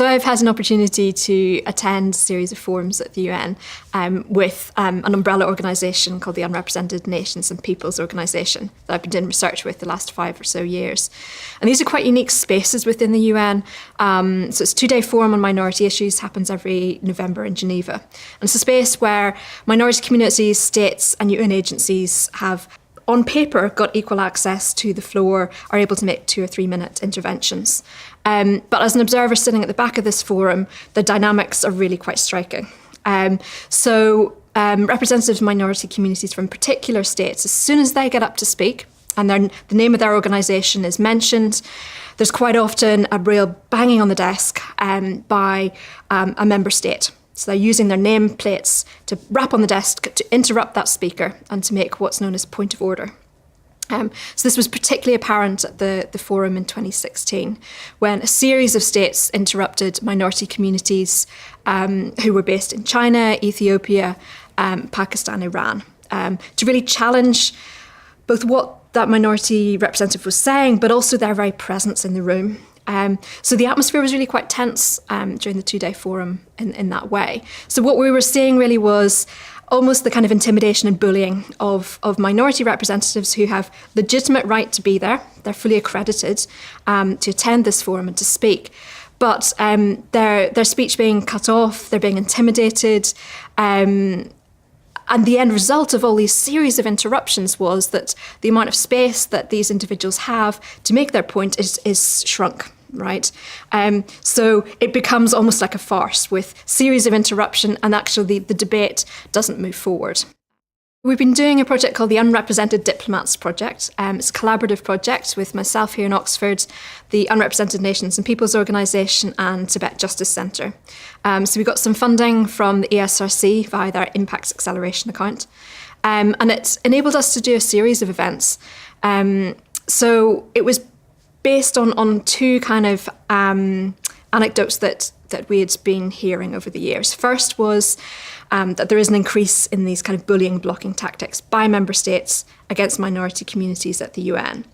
So I've had an opportunity to attend a series of forums at the UN with an umbrella organisation called the Unrepresented Nations and Peoples Organisation that I've been doing research with the last 5 or so years. And these are quite unique spaces within the UN. So it's a 2-day forum on minority issues, happens every November in Geneva. And it's a space where minority communities, states and UN agencies have on paper got equal access to the floor, are able to make 2 or 3 minute interventions. But as an observer sitting at the back of this forum, the dynamics are really quite striking. Representatives of minority communities from particular states, as soon as they get up to speak and the name of their organisation is mentioned, there's quite often a real banging on the desk by a member state. So they're using their nameplates to rap on the desk to interrupt that speaker and to make what's known as point of order. So this was particularly apparent at the forum in 2016, when a series of states interrupted minority communities who were based in China, Ethiopia, Pakistan, Iran, to really challenge both what that minority representative was saying, but also their very presence in the room. So the atmosphere was really quite tense during the 2-day forum in that way. So what we were seeing really was almost the kind of intimidation and bullying of minority representatives who have legitimate right to be there. They're fully accredited to attend this forum and to speak. But their speech being cut off, they're being intimidated. And the end result of all these series of interruptions was that the amount of space that these individuals have to make their point is shrunk, right? So it becomes almost like a farce with series of interruption, and actually the debate doesn't move forward. We've been doing a project called the Unrepresented Diplomats project. It's a collaborative project with myself here in Oxford, the Unrepresented Nations and Peoples Organisation and Tibet Justice Centre. So we got some funding from the ESRC via their Impacts Acceleration account. And it enabled us to do a series of events. So it was based on 2 kind of anecdotes that we had been hearing over the years. First was that there is an increase in these kind of bullying, blocking tactics by member states against minority communities at the UN.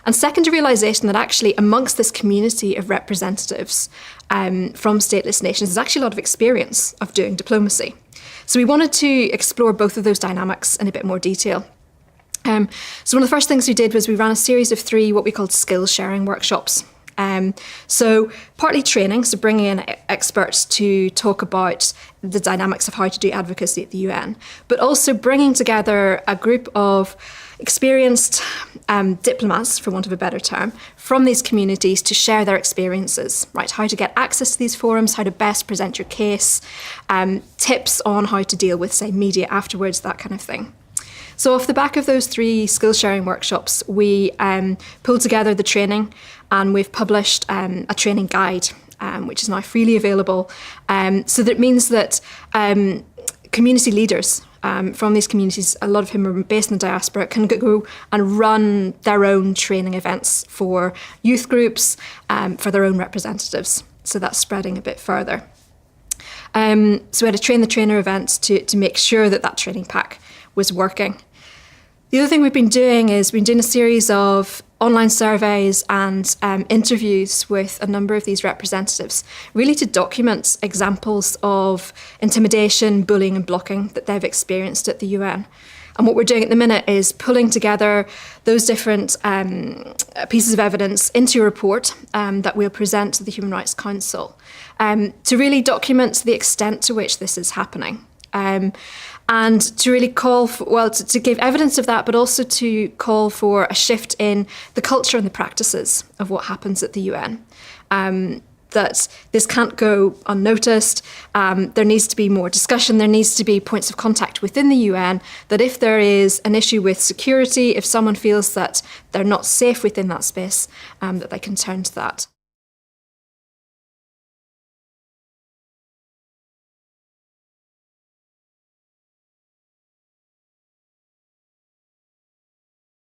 And second, a realisation that actually amongst this community of representatives from stateless nations, there's actually a lot of experience of doing diplomacy. So we wanted to explore both of those dynamics in a bit more detail. So one of the first things we did was we ran a series of 3 what we called skills sharing workshops. So partly training, so bringing in experts to talk about the dynamics of how to do advocacy at the UN, but also bringing together a group of experienced diplomats, for want of a better term, from these communities to share their experiences, right? How to get access to these forums, how to best present your case, tips on how to deal with, say, media afterwards, that kind of thing. So off the back of those 3 skills sharing workshops, we pulled together the training, and we've published a training guide, which is now freely available. So that means that community leaders from these communities, a lot of whom are based in the diaspora, can go and run their own training events for youth groups, for their own representatives. So that's spreading a bit further. So we had a train the trainer event to make sure that training pack was working. The other thing we've been doing is we've been doing a series of online surveys and interviews with a number of these representatives, really to document examples of intimidation, bullying and blocking that they've experienced at the UN. And what we're doing at the minute is pulling together those different pieces of evidence into a report that we'll present to the Human Rights Council to really document the extent to which this is happening. And to really call for, to give evidence of that, but also to call for a shift in the culture and the practices of what happens at the UN. That this can't go unnoticed. There needs to be more discussion. There needs to be points of contact within the UN, that if there is an issue with security, if someone feels that they're not safe within that space, that they can turn to that.